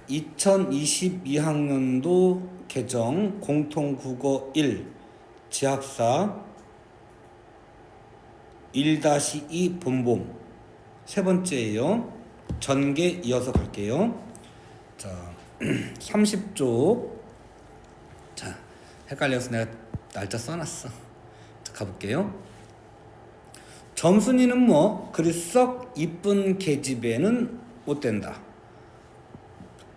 2022학년도 개정 공통국어 1 지합사 1-2 본봄 세 번째예요. 전개 이어서 갈게요. 자, 30쪽. 자, 헷갈려서 내가 날짜 써놨어. 자, 가볼게요. 점순이는 뭐 그리 썩 이쁜 계집애는 못 된다.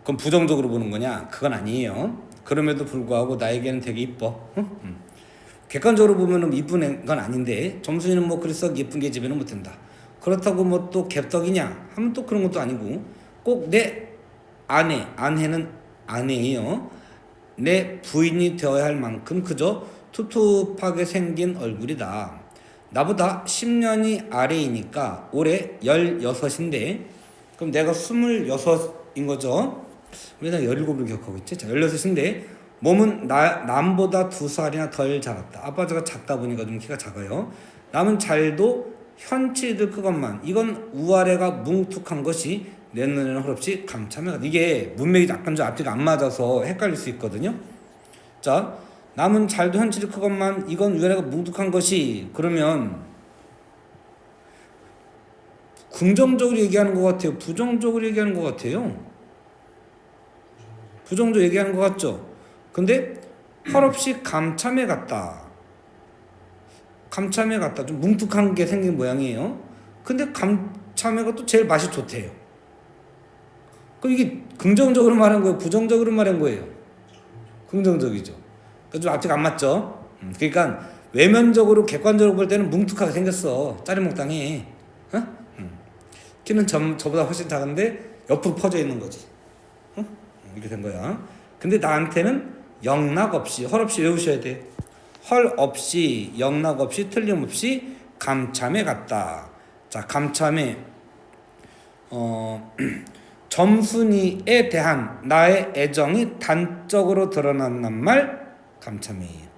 그럼 부정적으로 보는 거냐? 그건 아니에요. 그럼에도 불구하고 나에게는 되게 이뻐. 객관적으로 보면은 이쁜 건 아닌데 점순이는 뭐 그리 썩 예쁜 계집애는 못 된다. 그렇다고 뭐 또 갭떡이냐 하면 또 그런 것도 아니고 꼭 내 아내는 아내예요. 내 부인이 되어야 할 만큼 그저 툭툭하게 생긴 얼굴이다. 나보다 10년이 아래이니까 올해 16인데 그럼 내가 26인 거죠. 왜 내가 17을 기억하고 있지? 자, 16인데 몸은 남보다 2살이나 덜 자랐다. 아빠가 작다 보니까 좀 키가 작아요. 남은 잘도 현치들 그것만 이건 우아래가 뭉툭한 것이 내 눈에는 헐없이 감참해가. 이게 문맥이 약간 좀 앞뒤가 안 맞아서 헷갈릴 수 있거든요. 자, 남은 잘도 현치들 그것만 이건 우아래가 뭉툭한 것이 그러면 긍정적으로 얘기하는 것 같아요? 부정적으로 얘기하는 것 같아요? 부정적으로 얘기하는 것 같죠? 근데 헐없이 감참해 같다. 감참해 같다. 좀 뭉툭한 게 생긴 모양이에요. 근데 감참해가 또 제일 맛이 좋대요. 그럼 이게 긍정적으로 말한 거예요? 부정적으로 말한 거예요? 긍정적이죠. 그러니까 좀 앞뒤가 안 맞죠? 그러니까 외면적으로 객관적으로 볼 때는 뭉툭하게 생겼어. 짜리몽땅해. 키는 저보다 훨씬 작은데 옆으로 퍼져 있는 거지. 이렇게 된 거야. 근데 나한테는 영락 없이 헐없이 외우셔야 돼. 헐 없이 영락 없이 틀림없이 감참해 같다. 자, 감참해 점순이에 대한 나의 애정이 단적으로 드러난단 말 감참해예요.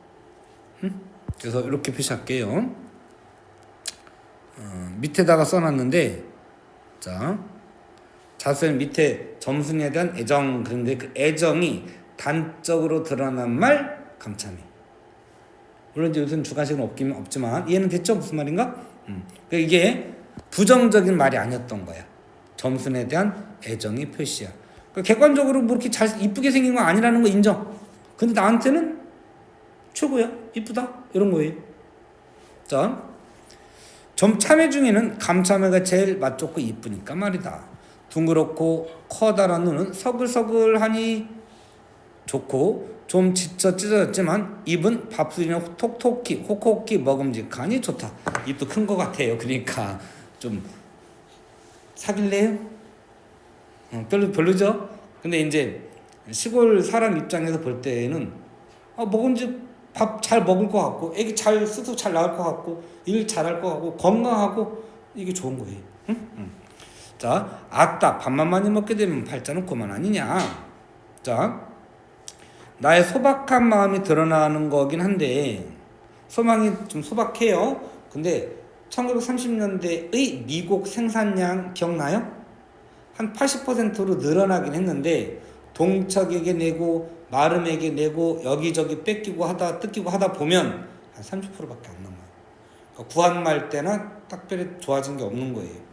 그래서 이렇게 표시할게요. 밑에다가 써놨는데 자, 자수는 밑에 점순이에 대한 애정 그런데 그 애정이 단적으로 드러난 말 감참해. 물론 이제 요새는 주관식은 없지만 이해는 됐죠? 무슨 말인가? 그러니까 이게 부정적인 말이 아니었던 거야. 점순에 대한 애정의 표시야. 그러니까 객관적으로 뭐 이렇게 잘 이쁘게 생긴 건 아니라는 거 인정. 근데 나한테는 최고야. 이쁘다. 이런 거예요. 자, 점참해 중에는 감참해가 제일 맛 좋고 이쁘니까 말이다. 둥그렇고 커다란 눈은 서글서글하니 좋고 좀 지쳐 찢어졌지만 입은 밥술이나 톡톡히 호콕히 먹음직하니 좋다. 입도 큰 것 같아요. 그러니까 좀 사귈래요? 별로죠? 근데 이제 시골 사람 입장에서 볼 때는 먹은지 밥 잘 먹을 것 같고 애기 잘 쑥쑥 잘 나올 것 같고 일 잘할 것 같고 건강하고 이게 좋은 거예요. 자, 아따 밥만 많이 먹게 되면 팔자는 그만 아니냐. 자, 나의 소박한 마음이 드러나는 거긴 한데 소망이 좀 소박해요. 근데 1930년대의 미국 생산량 기억나요? 한 80%로 늘어나긴 했는데 동척에게 내고 마름에게 내고 여기저기 뺏기고 하다 뜯기고 하다 보면 한 30%밖에 안 남아요. 그러니까 구한말 때나 특별히 좋아진 게 없는 거예요.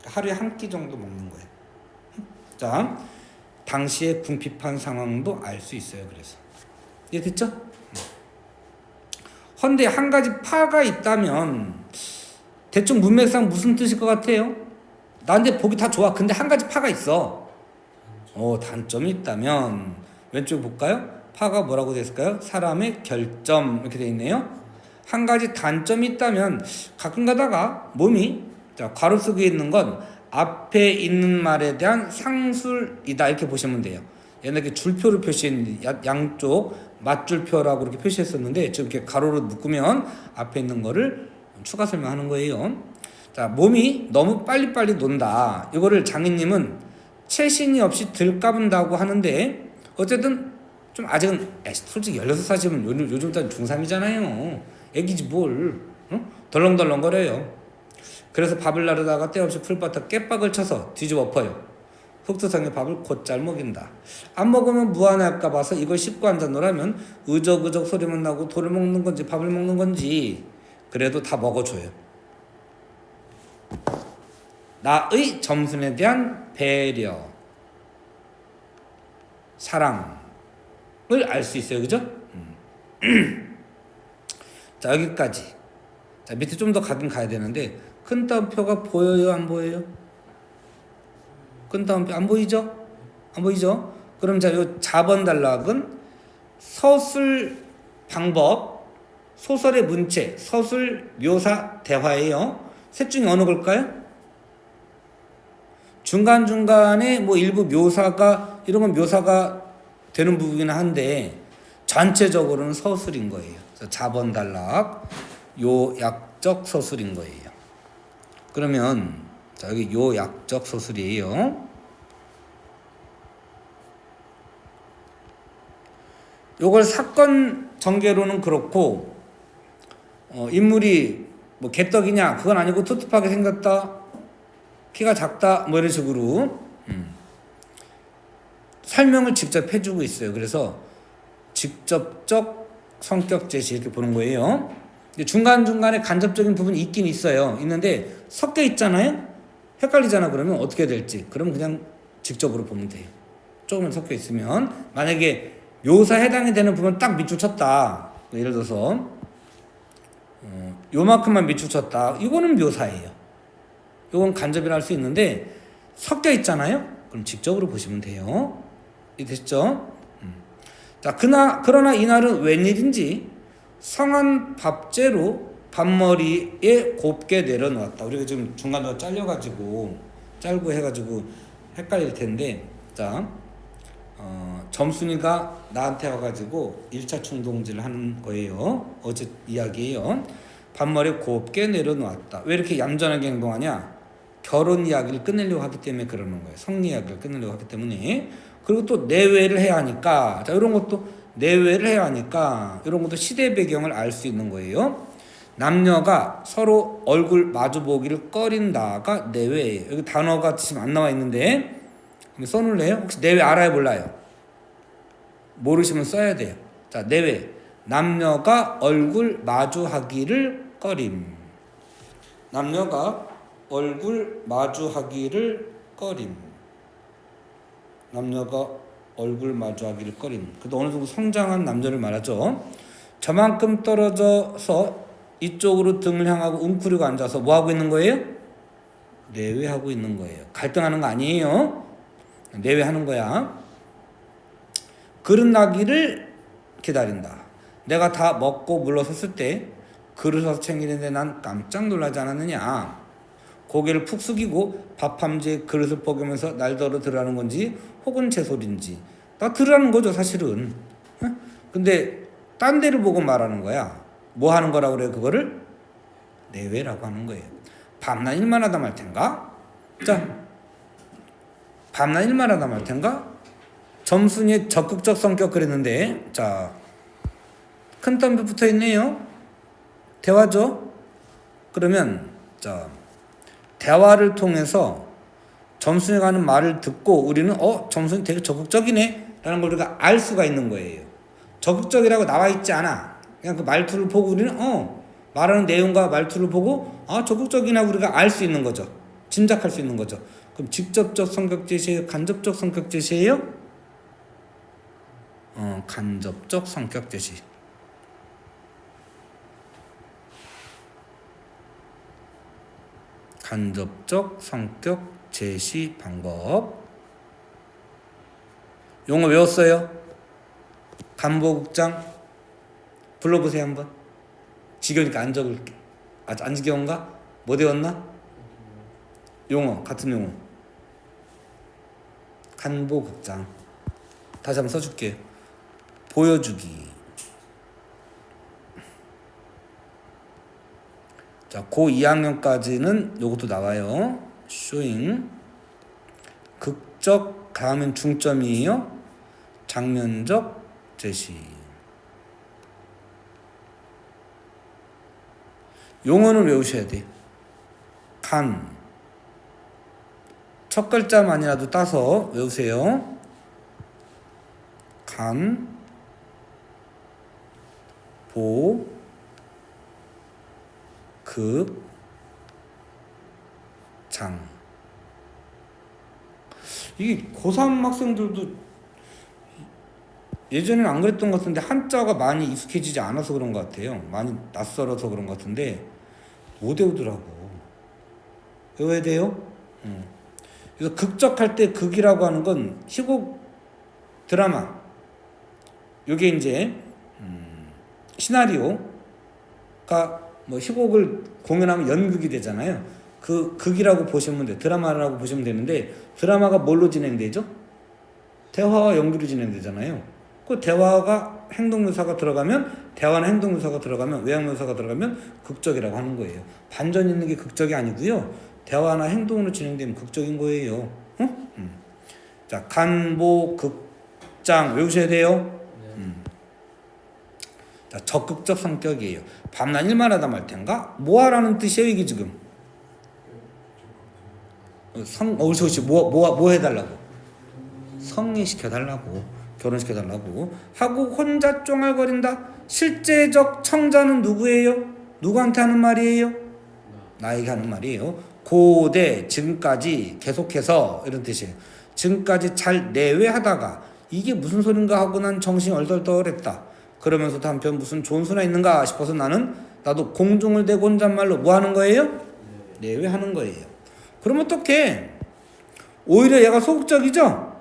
하루에 한 끼 정도 먹는 거예요. 자, 당시의 궁핍한 상황도 알 수 있어요. 그래서 이해 됐죠? 헌데 한 가지 파가 있다면 대충 문맥상 무슨 뜻일 것 같아요? 나한테 보기 다 좋아. 근데 한 가지 파가 있어. 단점이 있다면 왼쪽 볼까요? 파가 뭐라고 되어 있을까요? 사람의 결점 이렇게 되어 있네요. 한 가지 단점이 있다면 가끔 가다가 몸이 자, 괄호 속에 있는 건 앞에 있는 말에 대한 상술이다 이렇게 보시면 돼요. 옛날에 줄표를 표시했는데 양쪽 맞줄표라고 이렇게 표시했었는데 지금 이렇게 가로로 묶으면 앞에 있는 거를 추가 설명하는 거예요. 자, 몸이 너무 빨리빨리 논다. 이거를 장인님은 채신이 없이 들까분다고 하는데 어쨌든 좀 아직은 솔직히 16살이면 요즘 따라 중3이잖아요. 애기지 뭘. 덜렁덜렁거려요. 그래서 밥을 나르다가 때없이 풀밭에 깨박을 쳐서 뒤집어 엎어요. 흑투성의 밥을 곧잘 먹인다. 안 먹으면 무안할까 봐서 이걸 씹고 앉아놓으라면 의적의적 소리만 나고 돌을 먹는 건지 밥을 먹는 건지 그래도 다 먹어줘요. 나의 점순에 대한 배려, 사랑을 알 수 있어요. 그죠? 자, 여기까지. 자, 밑에 좀 더 가긴 가야 되는데 큰 따옴표가 보여요? 안 보여요? 큰 따옴표 안 보이죠? 안 보이죠? 그럼 자, 요 자번 단락은 서술 방법, 소설의 문체, 서술 묘사 대화예요. 셋 중에 어느 걸까요? 중간중간에 뭐 일부 묘사가 이런 건 묘사가 되는 부분이긴 한데 전체적으로는 서술인 거예요. 자번 단락 요약적 서술인 거예요. 그러면 자, 여기 요약적 서술이에요. 요걸 사건 전개로는 그렇고 인물이 뭐 개떡이냐 그건 아니고 투투하게 생겼다, 키가 작다 뭐 이런 식으로 설명을 직접 해주고 있어요. 그래서 직접적 성격 제시 이렇게 보는 거예요. 중간중간에 간접적인 부분이 있긴 있어요. 있는데 섞여 있잖아요. 헷갈리잖아. 그러면 어떻게 될지 그러면 그냥 직접으로 보면 돼요. 조금은 섞여 있으면 만약에 묘사에 해당이 되는 부분 딱 밑줄 쳤다. 예를 들어서 요만큼만 밑줄 쳤다. 이거는 묘사예요. 이건 간접이라 할 수 있는데 섞여 있잖아요. 그럼 직접으로 보시면 돼요. 이해됐죠? 자, 그러나 이날은 웬일인지 성한 밥재로 밥머리에 곱게 내려놓았다. 우리가 지금 중간으로 짧고 해가지고 헷갈릴 텐데, 자, 점순이가 나한테 와가지고 1차 충동질을 하는 거예요. 어제 이야기예요. 밥머리에 곱게 내려놓았다. 왜 이렇게 얌전하게 행동하냐? 결혼 이야기를 끝내려고 하기 때문에 그러는 거예요. 성리 이야기를 끝내려고 하기 때문에. 그리고 또 내외를 해야 하니까, 자, 이런 것도 내외를 해야 하니까 이런 것도 시대 배경을 알 수 있는 거예요. 남녀가 서로 얼굴 마주보기를 꺼린다가 내외예요. 여기 단어가 지금 안 나와 있는데 써놓을래요? 혹시 내외 알아요, 몰라요? 모르시면 써야 돼요. 자, 내외. 남녀가 얼굴 마주하기를 꺼림. 남녀가 얼굴 마주하기를 꺼림. 남녀가 얼굴 마주하기를 꺼림. 그래도 어느 정도 성장한 남녀를 말하죠. 저만큼 떨어져서 이쪽으로 등을 향하고 웅크리고 앉아서 뭐 하고 있는 거예요? 내외하고 있는 거예요. 갈등하는 거 아니에요. 내외하는 거야. 그릇 나기를 기다린다. 내가 다 먹고 물러섰을 때 그릇 와서 챙기는데 난 깜짝 놀라지 않았느냐. 고개를 푹 숙이고 밥함지에 그릇을 뽀개면서 날더러 들으라는 건지 혹은 제 소리인지 나 들으라는 거죠 사실은. 근데 딴 데를 보고 말하는 거야. 뭐 하는 거라고 그래요? 그거를 내외라고 하는 거예요. 밤낮 일만 하다 말 텐가? 자, 밤낮 일만 하다 말 텐가? 점순이의 적극적 성격 그랬는데, 자, 큰 따옴표 붙어 있네요. 대화죠? 그러면 자, 대화를 통해서 점순이가 하는 말을 듣고 우리는 점순이 되게 적극적이네 라는 걸 우리가 알 수가 있는 거예요. 적극적이라고 나와 있지 않아. 그냥 그 말투를 보고 우리는 말하는 내용과 말투를 보고 적극적이나 우리가 알 수 있는 거죠. 짐작할 수 있는 거죠. 그럼 직접적 성격 제시예요? 간접적 성격 제시예요? 간접적 성격 제시. 간접적 성격 제시 방법. 용어 외웠어요? 간보국장 불러보세요 한번. 지겨우니까 안 적을게. 안 지겨운가? 못 외웠나? 용어 같은 용어. 간보국장. 다시 한번 써줄게요. 보여주기. 자, 고 2학년까지는 요것도 나와요. showing. 극적 다음엔 중점이에요. 장면적 제시. 용어는 외우셔야 돼. 간. 첫 글자만이라도 따서 외우세요. 간, 보, 극, 장. 이게 고3 학생들도 예전에는 안 그랬던 것 같은데 한자가 많이 익숙해지지 않아서 그런 것 같아요. 많이 낯설어서 그런 것 같은데 못 외우더라고. 외워야 돼요? 그래서 극적할 때 극이라고 하는 건 희곡 드라마. 요게 이제 시나리오가 뭐 희곡을 공연하면 연극이 되잖아요. 그 극이라고 보시면 돼. 드라마라고 보시면 되는데 드라마가 뭘로 진행되죠? 대화와 연기로 진행되잖아요. 그 대화가 행동묘사가 들어가면 대화나 행동묘사가 들어가면 외양묘사가 들어가면 극적이라고 하는 거예요. 반전 있는 게 극적이 아니고요. 대화나 행동으로 진행되면 극적인 거예요. 자, 간보 극장 외우셔야 돼요. 자, 적극적 성격이에요. 밤낮 일만 하다 말 텐가? 뭐하라는 뜻이에요 이게 지금? 옳지. 뭐 해달라고? 성리시켜달라고, 결혼시켜달라고 하고 혼자 쫑알거린다. 실제적 청자는 누구예요? 누구한테 하는 말이에요? 나에게 하는 말이에요. 고대 지금까지 계속해서 이런 뜻이에요. 지금까지 잘 내외하다가 이게 무슨 소린가 하고 난 정신이 얼떨떨했다. 그러면서도 한편 무슨 좋은 수나 있는가 싶어서 나도 공중을 대고 혼잣말로 뭐 하는 거예요? 내외하는 거예요. 그럼 어떡해? 오히려 얘가 소극적이죠?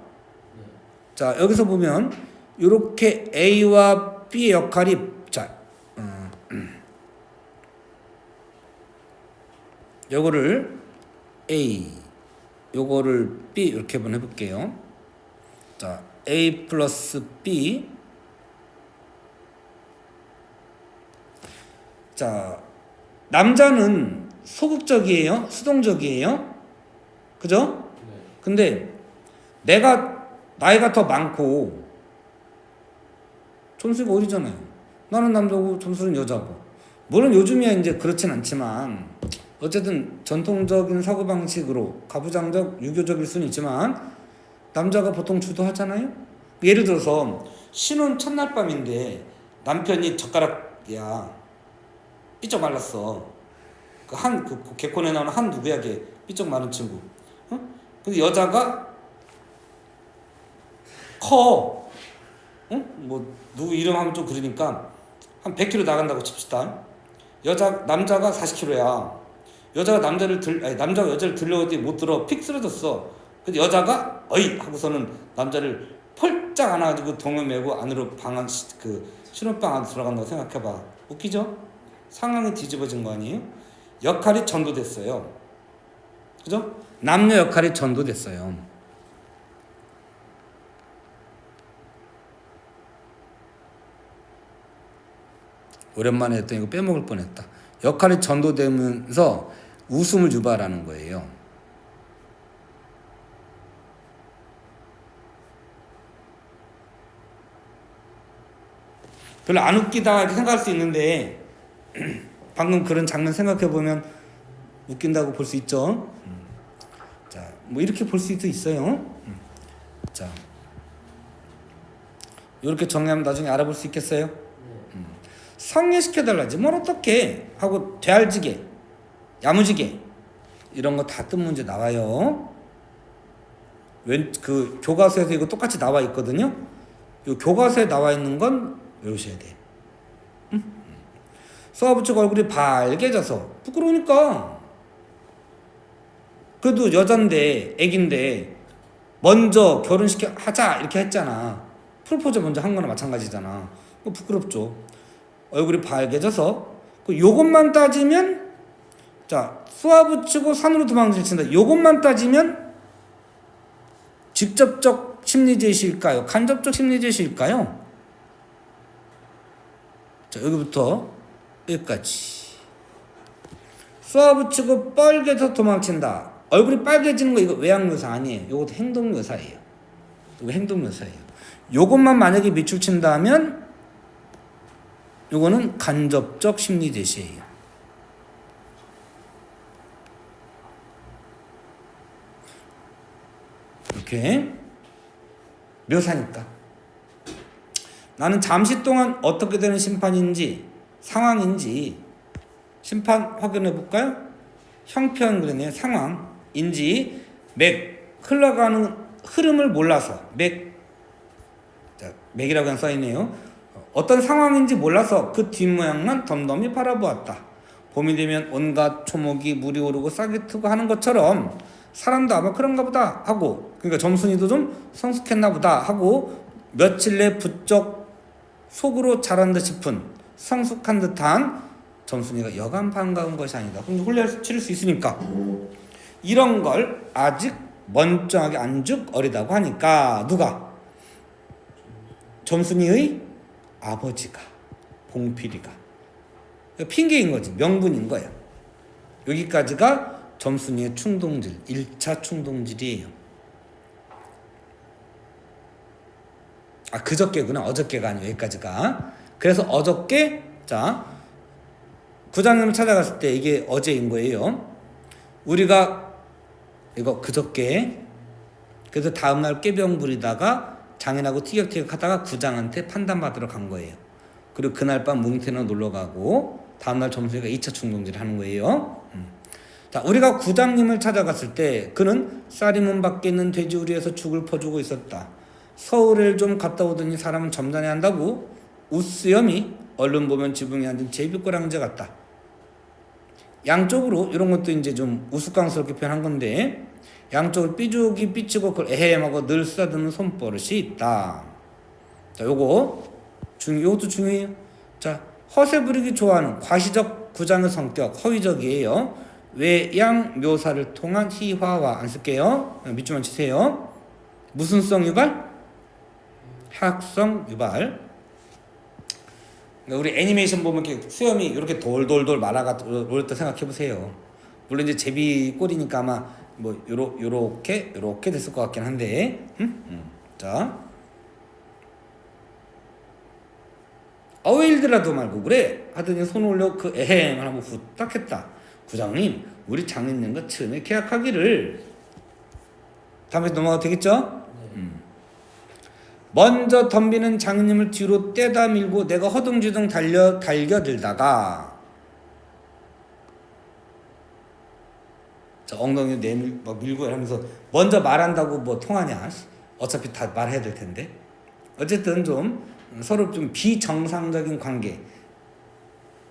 자, 여기서 보면 이렇게 A와 B의 역할이 요거를 A, 요거를 B 이렇게 한번 해볼게요. 자, A 플러스 B. 자, 남자는 소극적이에요? 수동적이에요? 그죠? 근데 내가 나이가 더 많고 점수가 어리잖아요. 나는 남자고 점수는 여자고. 물론 요즘이야 이제 그렇진 않지만 어쨌든 전통적인 사고방식으로 가부장적 유교적일 수는 있지만 남자가 보통 주도하잖아요. 예를 들어서 신혼 첫날 밤인데 남편이 젓가락이야 삐쩍 말랐어. 그 개콘에 나오는 한 누구야 걔 삐쩍 마른 친구. 근데 여자가 커. 뭐 누구 이름 하면 좀 그러니까 한 100kg 나간다고 칩시다. 남자가 40kg야. 남자가 여자를 들려오더니 못 들어 픽 쓰러졌어. 근데 여자가 어이 하고서는 남자를 펄짝 안아가지고 동을 메고 안으로 신혼방 안으로 들어간다고 생각해봐. 웃기죠? 상황이 뒤집어진 거 아니에요? 역할이 전도됐어요. 그죠? 남녀 역할이 전도됐어요. 오랜만에 했더니 이거 빼먹을 뻔했다. 역할이 전도되면서 웃음을 유발하는 거예요. 별로 안 웃기다 이렇게 생각할 수 있는데 방금 그런 장면 생각해보면 웃긴다고 볼 수 있죠. 자, 뭐 이렇게 볼 수도 있어요. 자, 이렇게 정리하면 나중에 알아볼 수 있겠어요? 성리시켜달라지 뭘 어떻게 하고 되알지게 야무지게 이런 거 다 뜻 문제 나와요. 그 교과서에서 이거 똑같이 나와 있거든요. 이 교과서에 나와 있는 건 외우셔야 돼. 쏘아붙이고 얼굴이 발개져서 부끄러우니까. 그래도 여잔데 애긴데 먼저 하자 이렇게 했잖아. 프로포즈 먼저 한 거나 마찬가지잖아. 부끄럽죠. 얼굴이 발개져서 요것만 따지면 자 쏘아붙이고 산으로 도망칠친다. 요것만 따지면 직접적 심리제시일까요? 간접적 심리제시일까요? 자 여기부터 여기까지 쏘아붙이고 뻘개서 도망친다. 얼굴이 빨개지는 거 이거 외양묘사 아니에요. 이것도 행동묘사예요. 이거 행동묘사예요. 요것만 만약에 밑줄 친다면 요거는 간접적 심리 제시예요. 이렇게 묘사니까. 나는 잠시 동안 어떻게 되는 심판인지 상황인지 심판 확인해 볼까요? 형편 그러네요. 상황인지 맥 흘러가는 흐름을 몰라서 맥이라고 그냥 써있네요. 어떤 상황인지 몰라서 그 뒷모양만 덤덤히 바라보았다. 봄이 되면 온갖 초목이 물이 오르고 싹이 트고 하는 것처럼 사람도 아마 그런가 보다 하고, 그러니까 점순이도 좀 성숙했나 보다 하고 며칠 내 부쩍 속으로 자란다 싶은 성숙한 듯한 점순이가 여간 반가운 것이 아니다. 그럼 홀려 치를 수 있으니까 이런 걸 아직 멀쩡하게 안죽 어리다고 하니까 누가? 점순이의 아버지가, 봉필이가 핑계인 거지, 명분인 거야. 여기까지가 점순이의 충동질, 1차 충동질이에요. 아, 그저께구나. 어저께가 아니고 여기까지가. 그래서 어저께, 자, 부장님을 찾아갔을 때 이게 어제인 거예요. 우리가 이거 그저께, 그래서 다음날 꾀병 부리다가 장인하고 티격태격 하다가 구장한테 판단받으러 간 거예요. 그리고 그날 밤 뭉태너 놀러 가고 다음날 점순이가 2차 충동질을 하는 거예요. 자, 우리가 구장님을 찾아갔을 때 그는 쌀이문 밖에 있는 돼지우리에서 죽을 퍼주고 있었다. 서울을 좀 갔다 오더니 사람은 점잖게 한다고 웃수염이 얼른 보면 지붕에 앉은 제비꼬랑지 같다. 양쪽으로 이런 것도 이제 좀 우스꽝스럽게 표현한 건데 양쪽으로 삐죽이 삐치고 그걸 에헴하고 늘 쓰다듬는 손버릇이 있다. 자, 요것도 중요해요. 자, 허세 부리기 좋아하는 과시적 구장의 성격, 허위적이에요. 외양 묘사를 통한 희화화 안 쓸게요. 밑줄만 치세요. 무슨 성 유발? 학성 유발. 우리 애니메이션 보면 이렇게 수염이 이렇게 돌돌돌 말아가 올렸다 생각해 보세요. 물론 이제 제비 꼴이니까 아마 뭐 요렇게 됐을 것 같긴 한데, 자, 왜 일더라도 말고 그래 하더니 손 올려 그 에헴 하면 후딱 했다. 부장님, 우리 장인님과 처음에 계약하기를. 다음에 넘어가도 되겠죠? 먼저 덤비는 장인님을 뒤로 떼다 밀고 내가 허둥지둥 달겨들다가, 자, 엉덩이 밀고 하면서 먼저 말한다고 뭐 통하냐? 어차피 다 말해야 될 텐데. 어쨌든 좀 서로 좀 비정상적인 관계,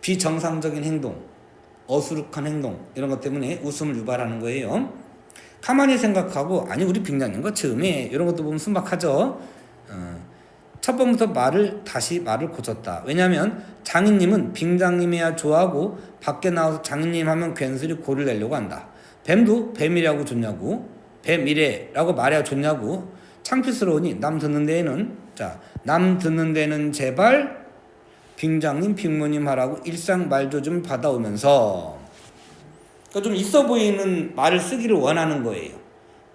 비정상적인 행동, 어수룩한 행동 이런 것 때문에 웃음을 유발하는 거예요. 가만히 생각하고 아니 우리 빙장님과 처음에 이런 것도 보면 순박하죠. 첫 번부터 다시 말을 고쳤다. 왜냐하면 장인님은 빙장님이야 좋아하고 밖에 나와서 장인님 하면 괜스레 고를 내려고 한다. 뱀도 뱀이라고 좋냐고, 뱀이래라고 말해야 좋냐고 창피스러우니 남 듣는 데에는 제발 빙장님 빙모님 하라고 일상 말조 좀 받아오면서, 그러니까 좀 있어 보이는 말을 쓰기를 원하는 거예요.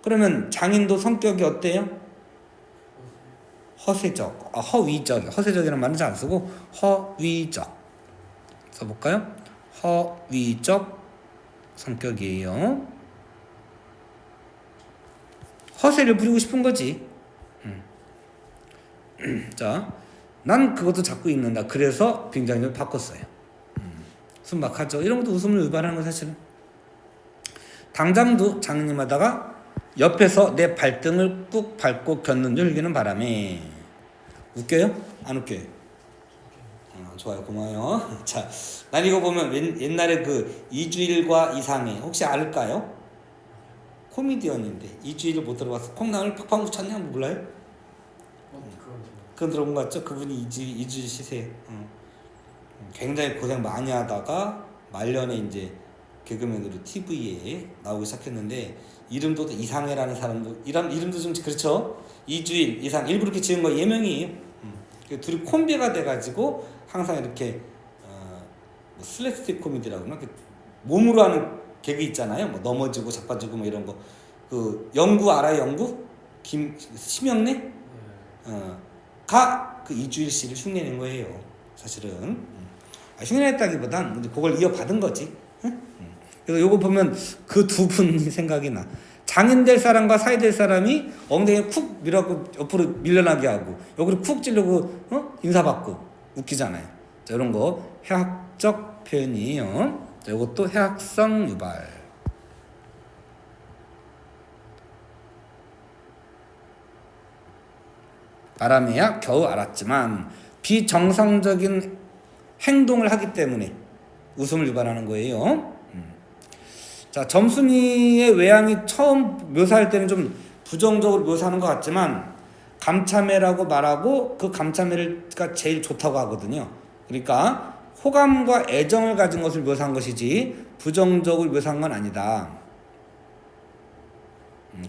그러면 장인도 성격이 어때요? 허세적, 허위적. 허세적이라는 말은 잘 안 쓰고 허위적 써볼까요? 허위적 성격이에요. 허세를 부리고 싶은 거지. 자, 난 그것도 자꾸 읽는다. 그래서 빙장님을 바꿨어요. 순박하죠. 이런 것도 웃음을 유발하는 거 사실은. 당장도 장님 하다가 옆에서 내 발등을 꾹 밟고 곁눈질 흘리는 바람에. 웃겨요? 안 웃겨요? 좋아요, 고마워요. 자, 난 이거 보면 옛날에 그 이주일과 이상해 혹시 알까요? 코미디언인데 이주일을 못 들어봤어. 콩나물 팍팍 묻혔냐 몰라요? 그건 들어본 것 같죠? 그분이 이주일 씨세요. 굉장히 고생 많이 하다가 말년에 이제 개그맨으로 TV에 나오기 시작했는데 이름도 이상해라는 사람도 이름도 좀 그렇죠. 이주일, 이상 일부러 이렇게 지은 거 예명이에요. 둘이 콤비가 돼가지고 항상 이렇게 슬랩스틱 코미디라고 그러나 몸으로 하는 개그 있잖아요. 뭐 넘어지고 자빠지고 뭐 이런 거. 그 영구 알아요? 영구? 심영래? 그 이주일 씨를 흉내낸 거예요. 사실은. 흉내냈다기보단 그걸 이어받은 거지. 그래서 요거 보면 그 두 분이 생각이 나. 장인 될 사람과 사위 될 사람이 엉덩이에 쿡 밀어갖고 옆으로 밀려나게 하고 여기로 쿡 찌르고 인사받고 웃기잖아요. 자, 이런 거 해학적 표현이에요. 자, 이것도 해학성 유발. 바람에야 겨우 알았지만 비정상적인 행동을 하기 때문에 웃음을 유발하는 거예요. 자, 점순이의 외양이 처음 묘사할 때는 좀 부정적으로 묘사하는 것 같지만 감참해라고 말하고 그 감참해가 제일 좋다고 하거든요. 그러니까 호감과 애정을 가진 것을 묘사한 것이지 부정적으로 묘사한 건 아니다.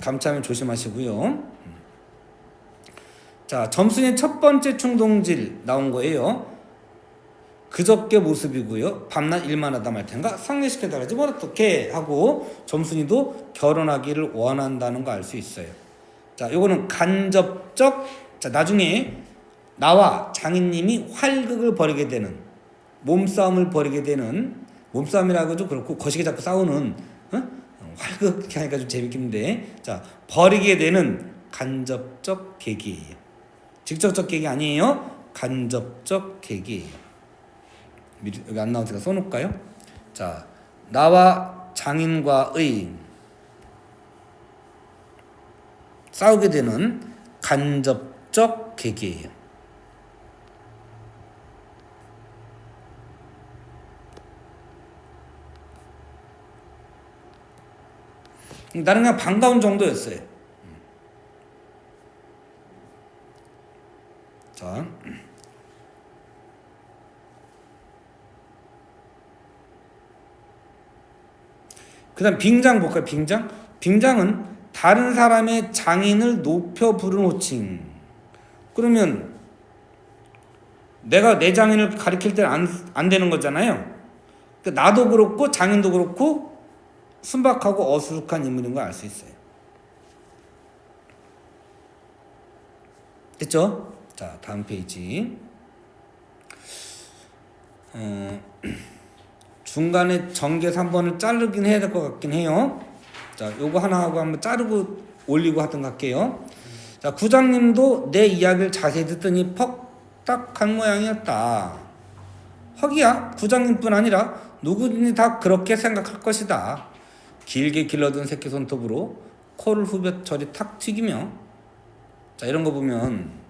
감참해 조심하시고요. 자, 점순이의 첫 번째 충동질 나온 거예요. 그저께 모습이고요. 밤낮 일만 하다 말 텐가 상례시켜달라지 뭘 어떻게 하고 점순이도 결혼하기를 원한다는 거 알 수 있어요. 자, 요거는 간접적. 자, 나중에 나와 장인님이 활극을 벌이게 되는, 몸싸움을 벌이게 되는, 몸싸움이라고 좀 그렇고 거시기 잡고 싸우는 활극 이렇게 하니까 좀 재밌긴데, 자, 벌이게 되는 간접적 계기예요. 직접적 계기 아니에요. 간접적 계기예요. 여기 안 나오니까 써놓을까요? 자, 나와 장인과의 싸우게 되는 간접적 계기예요. 나는 그냥 반가운 정도였어요. 자, 그 다음 빙장 볼까요? 빙장은 다른 사람의 장인을 높여 부르는 호칭. 그러면 내가 내 장인을 가리킬 때는 안 되는 거잖아요. 그러니까 나도 그렇고 장인도 그렇고 순박하고 어수룩한 인물인 걸 알 수 있어요. 됐죠? 자, 다음 페이지. 중간에 전개 3번을 자르긴 해야 될 것 같긴 해요. 자, 요거 하나 하고 한번 자르고 올리고 하든가 할게요. 자, 구장님도 내 이야기를 자세히 듣더니 퍽딱한 모양이었다. 허기야, 구장님뿐 아니라 누구든지 다 그렇게 생각할 것이다. 길게 길러둔 새끼 손톱으로 코를 후벼 저리 탁 튀기며. 자, 이런 거 보면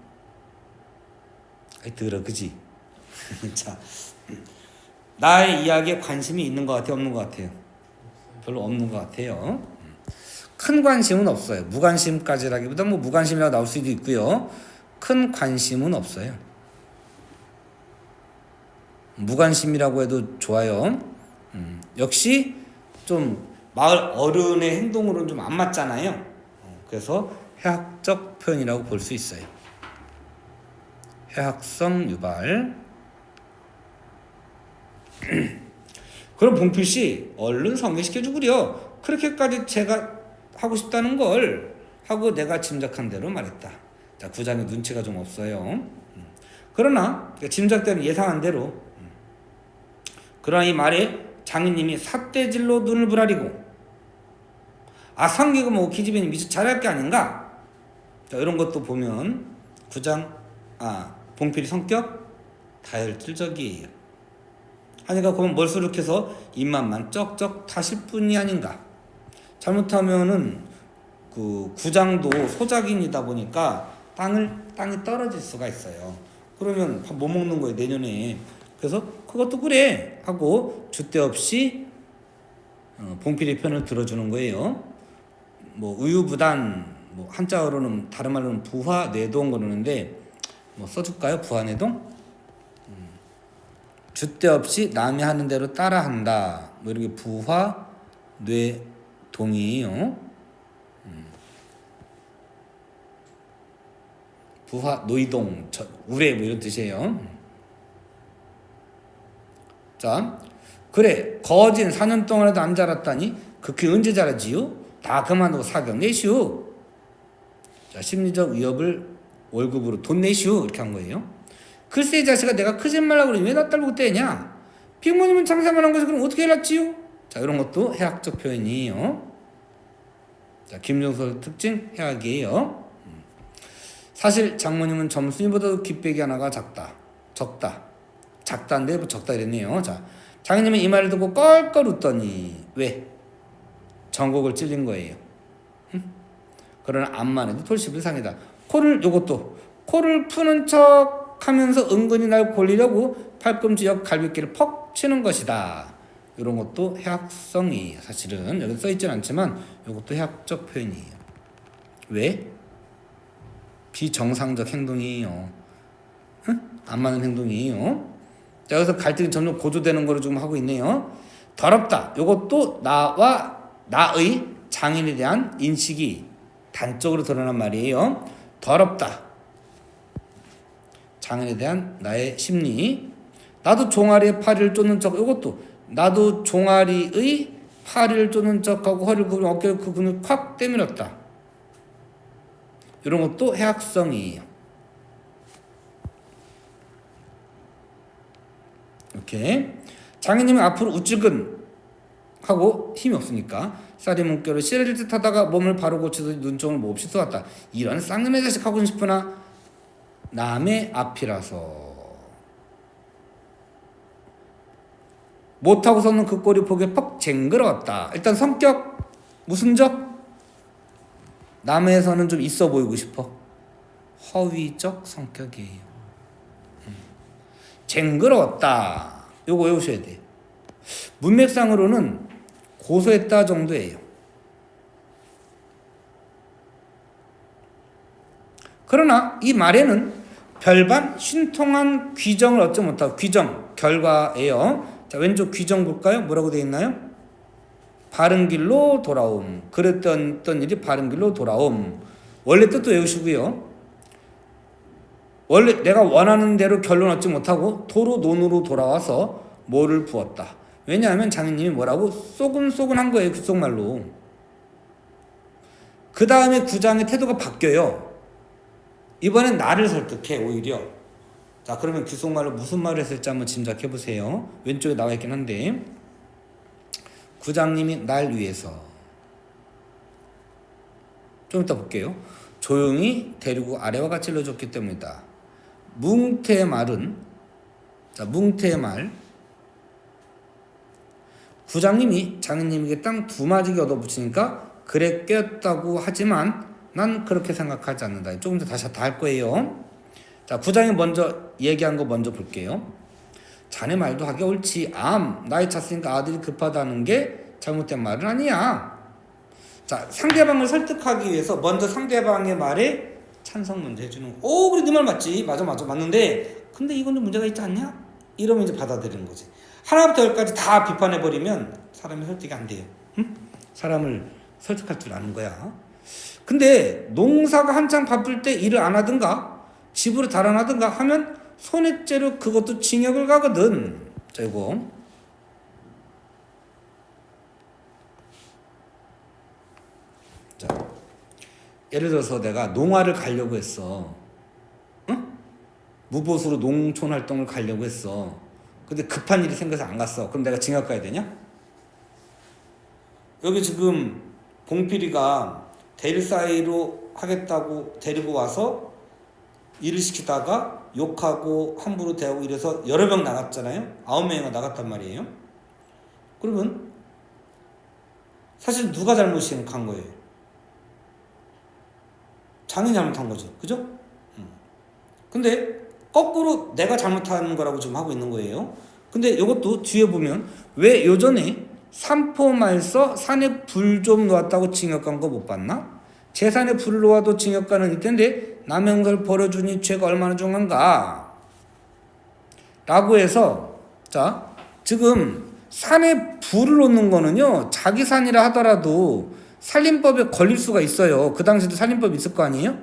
아이 더러 그지? 자, 나의 이야기에 관심이 있는 것 같아요? 없는 것 같아요? 별로 없는 것 같아요. 큰 관심은 없어요. 무관심까지라기보다 뭐 무관심이라고 나올 수도 있고요. 큰 관심은 없어요. 무관심이라고 해도 좋아요. 역시 좀 마을 어른의 행동으로는 좀 안 맞잖아요. 그래서 해학적 표현이라고 볼 수 있어요. 해학성 유발. 그럼 봉필씨 얼른 성계시켜주구려. 그렇게까지 제가 하고 싶다는 걸 하고 내가 짐작한 대로 말했다. 자, 구장의 눈치가 좀 없어요. 그러나 짐작대로 예상한 대로 그러나 이 말에 장인님이 삿대질로 눈을 부라리고 성계가 뭐 기집애니 미처 잘할 게 아닌가. 자, 이런 것도 보면 봉필이 성격 다혈질적이에요. 하니까 그건 멀수룩해서 입맛만 쩍쩍 타실 뿐이 아닌가. 잘못하면은 그 구장도 소작인이다 보니까 땅이 떨어질 수가 있어요. 그러면 밥 못 먹는 거예요, 내년에. 그래서 그것도 그래 하고 줏대 없이 봉필의 편을 들어주는 거예요. 뭐 우유부단, 뭐 한자어로는 다른 말로는 부화뇌동 그러는데 뭐 써줄까요? 부화뇌동? 줏대 없이 남이 하는 대로 따라한다. 뭐 이렇게 부화뇌동이에요. 부화노이동, 우레 뭐 이런 뜻이에요. 자, 그래 거진 4년 동안에도 안 자랐다니 그게 언제 자라지요? 다 그만두고 사경 내시오. 자, 심리적 위협을 월급으로 돈 내시오 이렇게 한 거예요. 글쎄 이 자식아 내가 거짓말하고 그러니 왜 나 딸고 떼냐? 빅모님은 장사만 한 것이 그럼 어떻게 해놨지요? 자, 이런 것도 해학적 표현이에요. 자, 자, 김종서 특징 해악이에요. 사실 장모님은 점순이보다도 귓배기 하나가 작다인데 뭐 적다 이랬네요. 자, 장모님은 이 말을 듣고 껄껄 웃더니 왜? 전곡을 찔린 거예요. 그러나 암만 해도 돌씹을 상이다. 코를 푸는 척 하면서 은근히 날 골리려고 팔꿈치 옆 갈비뼈를 퍽 치는 것이다. 이런 것도 해학성이에요. 사실은 여기 써있진 않지만 이것도 해학적 표현이에요. 왜? 비정상적 행동이에요. 안 맞는 행동이에요. 자, 여기서 갈등이 점점 고조되는 거를 좀 하고 있네요. 더럽다. 이것도 나의 장인에 대한 인식이 단적으로 드러난 말이에요. 더럽다. 장인에 대한 나의 심리. 나도 종아리에 파리를 쫓는 척. 이것도 나도 종아리의 파리를 쫓는 척하고 허리를 굽으며 어깨를 그 근육을 콱 때밀었다. 이런 것도 해학성이에요. 이렇게 장인님은 앞으로 우쭐근 하고 힘이 없으니까 쌀이 문결을 씨를 듯 하다가 몸을 바로 고치듯 눈총을 몹시 쏘았다. 이런 쌍놈의 자식 하고는 싶으나 남의 앞이라서 못하고서는 그 꼴이 보기에 퍽 쟁그러웠다. 일단 성격 무슨 적? 남에서는 좀 있어 보이고 싶어. 허위적 성격이에요. 쟁그러웠다. 요거 외우셔야 돼요. 문맥상으로는 고소했다 정도예요. 그러나 이 말에는 별반 신통한 귀정을 얻지 못하고 귀정, 결과예요. 자, 왼쪽 귀정 볼까요? 뭐라고 되어 있나요? 바른 길로 돌아옴. 그랬던 일이 바른 길로 돌아옴. 원래 뜻도 외우시고요. 원래 내가 원하는 대로 결론 얻지 못하고 도로 논으로 돌아와서 뭐를 부었다. 왜냐하면 장인님이 뭐라고 쏘근쏘근한 거예요. 귓속말로. 그 다음에 구장의 태도가 바뀌어요. 이번엔 나를 설득해 오히려. 자, 그러면 귓속말로 무슨 말을 했을지 한번 짐작해 보세요. 왼쪽에 나와 있긴 한데 구장님이 날 위해서 좀 이따 볼게요. 조용히 데리고 아래와 같이 일러줬기 때문이다. 뭉태의 말은, 자, 뭉태의 말, 구장님이 장인님에게 땅 두 마지기 얻어붙이니까 그래 꿰었다고 하지만 난 그렇게 생각하지 않는다. 조금 더 다시 다 할 거예요. 자, 구장이 먼저 얘기한 거 먼저 볼게요. 자네 말도 하기 옳지. 나이 찼으니까 아들이 급하다는 게 잘못된 말은 아니야. 자, 상대방을 설득하기 위해서 먼저 상대방의 말에 찬성 먼저 해주는 거. 오, 그래, 네 말 맞지. 맞아, 맞는데 근데 이건 좀 문제가 있지 않냐? 이러면 이제 받아들이는 거지. 하나부터 열까지 다 비판해버리면 사람이 설득이 안 돼요. 응? 사람을 설득할 줄 아는 거야. 근데 농사가 한창 바쁠 때 일을 안 하든가 집으로 달아나든가 하면 손해죄로 그것도 징역을 가거든. 자, 이거 자, 예를 들어서 내가 농화를 가려고 했어. 응? 무보수로 농촌 활동을 가려고 했어. 근데 급한 일이 생겨서 안 갔어. 그럼 내가 징역 가야 되냐? 여기 지금 봉필이가 대일사이로 하겠다고 데리고 와서 일을 시키다가 욕하고 함부로 대하고 이래서 여러 명 나갔잖아요. 9명이나 나갔단 말이에요. 그러면 사실 누가 잘못한 거예요? 장인이 잘못한 거죠. 그죠? 근데 거꾸로 내가 잘못한 거라고 지금 하고 있는 거예요. 근데 이것도 뒤에 보면 왜 요전에 삼포말서 산에 불 좀 놓았다고 징역 간 거 못 봤나? 재산에 불을 놓아도 징역 가는 이때인데 남의 것을 버려주니 죄가 얼마나 중한가? 라고 해서 자, 지금 산에 불을 놓는 거는요, 자기 산이라 하더라도 살림법에 걸릴 수가 있어요. 그 당시에도 살림법이 있을 거 아니에요?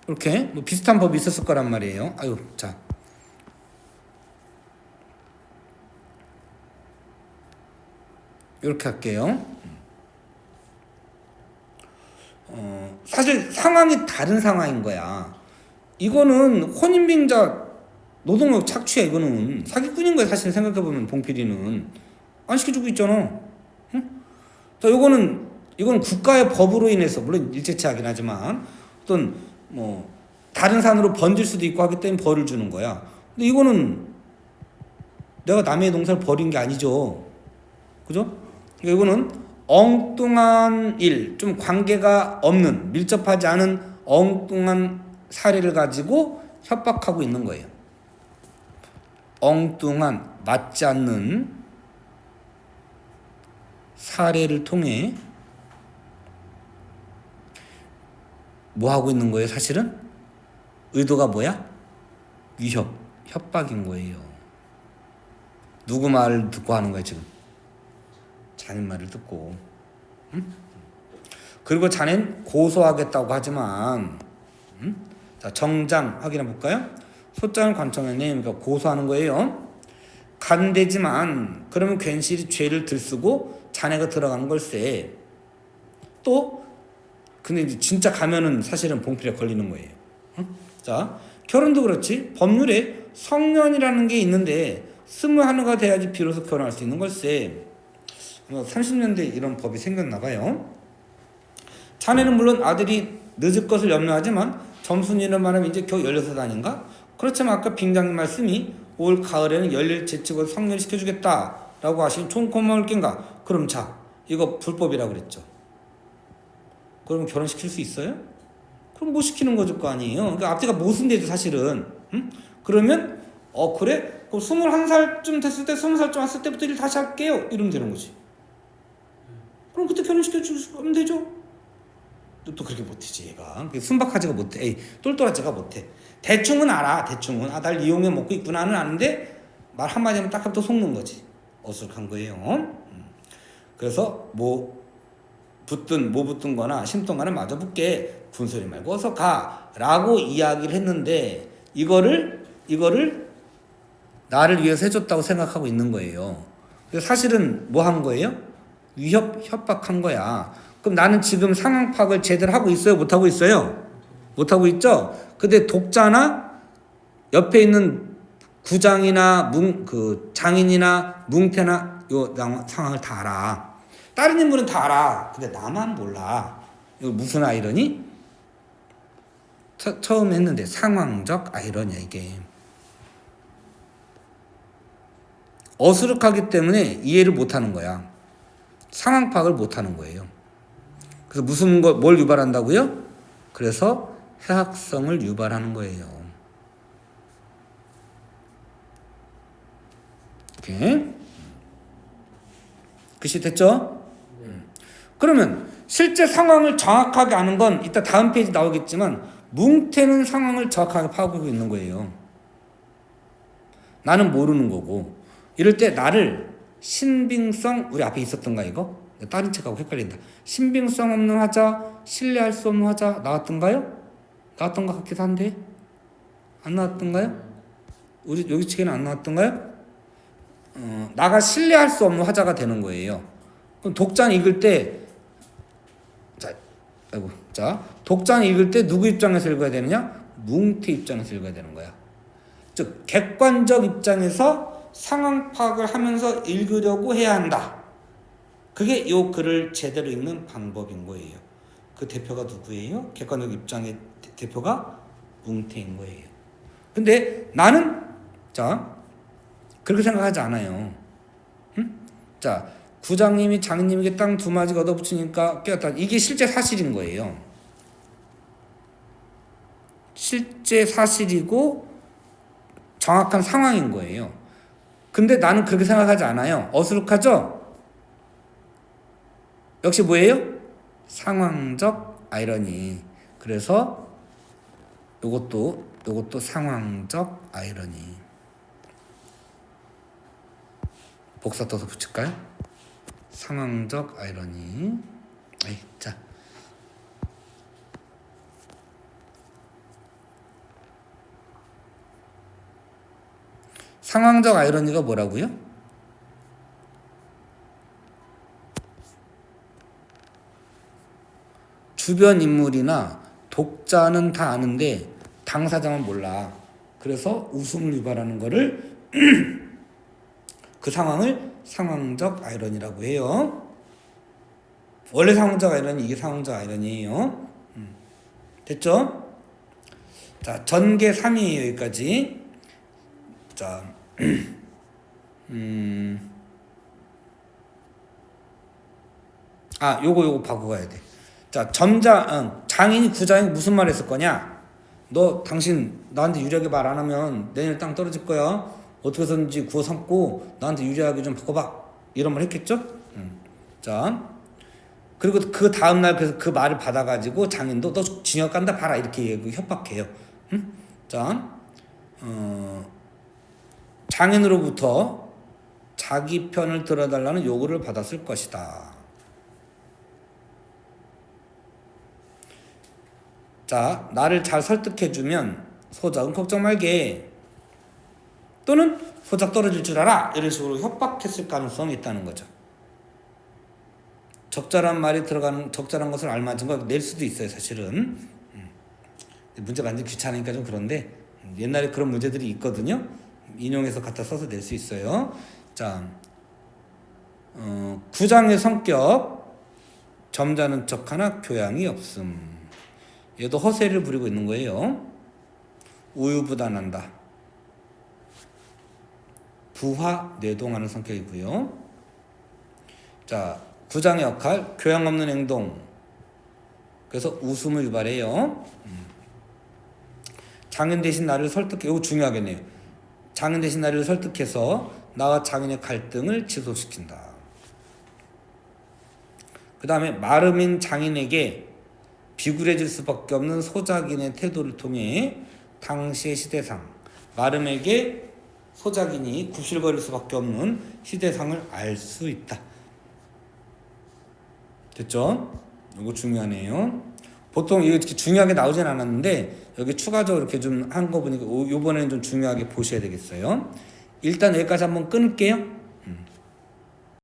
이렇게 뭐 비슷한 법이 있었을 거란 말이에요. 아유, 자, 이렇게 할게요. 사실 상황이 다른 상황인 거야. 이거는 혼인빙자 노동력 착취야. 이거는 사기꾼인 거야. 사실 생각해보면 봉필이는 안 시켜주고 있잖아. 응? 자, 요거는 이건 국가의 법으로 인해서 물론 일제치하긴 하지만 어떤 뭐 다른 산으로 번질 수도 있고 하기 때문에 벌을 주는 거야. 근데 이거는 내가 남의 농사를 버린 게 아니죠. 그죠? 그러니까 이거는 엉뚱한 일, 좀 관계가 없는, 밀접하지 않은 엉뚱한 사례를 가지고 협박하고 있는 거예요. 엉뚱한, 맞지 않는 사례를 통해 뭐 하고 있는 거예요, 사실은? 의도가 뭐야? 위협, 협박인 거예요. 누구 말을 듣고 하는 거야, 지금? 자네 말을 듣고. 응? 그리고 자넨 고소하겠다고 하지만, 응? 자, 정장 확인해 볼까요? 소장을 관청했네. 그러니까 고소하는 거예요. 간대지만 그러면 괜시리 죄를 들쓰고 자네가 들어가는 걸세. 또 근데 이제 진짜 가면은 사실은 봉필에 걸리는 거예요. 응? 자, 결혼도 그렇지. 법률에 성년이라는 게 있는데 21가 돼야지 비로소 결혼할 수 있는 걸세. 30년대 이런 법이 생겼나 봐요. 자네는 물론 아들이 늦을 것을 염려하지만 점순이는 말하면 이제 겨우 16아닌가? 그렇지만 아까 빙장님 말씀이 올 가을에는 열일 제치고 성년을 시켜주겠다 라고 하시니 좀 고마울 낀가? 그럼 자, 이거 불법이라고 그랬죠. 그럼 결혼시킬 수 있어요? 그럼 못 시키는 거죠 거 아니에요. 그러니까 앞뒤가 모순되죠 사실은. 응? 그러면 그래? 그럼 21살쯤 됐을 때 20살쯤 왔을 때부터 일 다시 할게요 이러면 되는 거지. 그럼 그때 결혼시켜주면 되죠. 또 그렇게 못하지 얘가. 순박하지가 못해. 에이, 똘똘하지가 못해. 대충은 알아. 대충은 날 이용해 먹고 있구나는 아는데 말 한마디 하면 딱 하면 또 속는 거지. 어술한 거예요. 그래서 뭐 붙든 거나 심던 거나 맞아 붙게 군소리 말고 어서 가 라고 이야기를 했는데 이거를 나를 위해서 해줬다고 생각하고 있는 거예요. 사실은 뭐 한 거예요? 협박한 거야. 그럼 나는 지금 상황 파악을 제대로 하고 있어요? 못하고 있어요? 못하고 있죠? 근데 독자나 옆에 있는 구장이나 장인이나 뭉태나 요 상황을 다 알아. 다른 인물은 다 알아. 근데 나만 몰라. 이거 무슨 아이러니? 처음 했는데 상황적 아이러니야 이게. 어수룩하기 때문에 이해를 못하는 거야. 상황 파악을 못하는 거예요. 그래서 뭘 유발한다고요? 그래서 해학성을 유발하는 거예요. 이렇게. 글씨 됐죠? 그러면 실제 상황을 정확하게 아는 건 이따 다음 페이지 나오겠지만 뭉태는 상황을 정확하게 파악하고 있는 거예요. 나는 모르는 거고. 이럴 때 나를 신빙성, 우리 앞에 있었던가 이거? 다른 책하고 헷갈린다. 신빙성 없는 화자, 신뢰할 수 없는 화자 나왔던가요? 나왔던 것 같기도 한데 안 나왔던가요? 우리 여기 책에는 안 나왔던가요? 나가 신뢰할 수 없는 화자가 되는 거예요. 그럼 독자는 읽을 때 독자는 읽을 때 누구 입장에서 읽어야 되느냐? 뭉태 입장에서 읽어야 되는 거야. 즉 객관적 입장에서 상황 파악을 하면서 읽으려고 해야 한다. 그게 이 글을 제대로 읽는 방법인 거예요. 그 대표가 누구예요? 객관적 입장의 대표가 뭉태인 거예요. 근데 나는 그렇게 생각하지 않아요. 응? 자, 구장님이 장님에게 땅 2마디 얻어붙이니까 깨었다. 이게 실제 사실인 거예요. 실제 사실이고 정확한 상황인 거예요. 근데 나는 그렇게 생각하지 않아요. 어수룩하죠? 역시 뭐예요? 상황적 아이러니. 그래서 요것도 상황적 아이러니. 복사 떠서 붙일까요? 상황적 아이러니. 자. 상황적 아이러니가 뭐라고요? 주변 인물이나 독자는 다 아는데 당사자만 몰라. 그래서 웃음을 유발하는 거를 그 상황을 상황적 아이러니라고 해요. 원래 상호작 아이러니, 이게 상호작 아이러니예요. 됐죠? 자, 전개 3이에요, 여기까지. 자, 요거 바꿔 가야 돼. 자, 장인이 구장이 무슨 말 했을 거냐? 너 당신 나한테 유리하게 말 안 하면 내년 땅 떨어질 거야. 어떻게 해서든지 구워 삼고 나한테 유리하게 좀 바꿔봐. 이런 말 했겠죠? 자, 그리고 그 다음날 그래서 그 말을 받아가지고 장인도 너 징역 간다 봐라 이렇게 협박해요. 자, 장인으로부터 자기 편을 들어달라는 요구를 받았을 것이다. 자, 나를 잘 설득해주면 소작은 걱정 말게. 또는 소작 떨어질 줄 알아. 이런 식으로 협박했을 가능성이 있다는 거죠. 적절한 말이 들어가는, 적절한 것을 알맞은 걸 낼 수도 있어요, 사실은. 문제가 완전 귀찮으니까 좀 그런데 옛날에 그런 문제들이 있거든요. 인용해서 갖다 써서 낼 수 있어요. 자, 구장의 성격, 점잖은 척하나 교양이 없음. 얘도 허세를 부리고 있는 거예요. 우유부단한다. 부하 뇌동하는 성격이고요. 자, 구장의 역할, 교양 없는 행동. 그래서 웃음을 유발해요. 장인 대신 나를 설득해. 이거 중요하겠네요. 장인 대신 나를 설득해서 나와 장인의 갈등을 지속시킨다. 그 다음에 마름인 장인에게 비굴해질 수밖에 없는 소작인의 태도를 통해 당시의 시대상, 마름에게 소작인이 굽실거릴 수밖에 없는 시대상을 알 수 있다. 됐죠? 이거 중요하네요. 보통 이게 중요하게 나오진 않았는데 여기 추가적으로 이렇게 좀 한 거 보니까 이번에는 좀 중요하게 보셔야 되겠어요. 일단 여기까지 한번 끊을게요.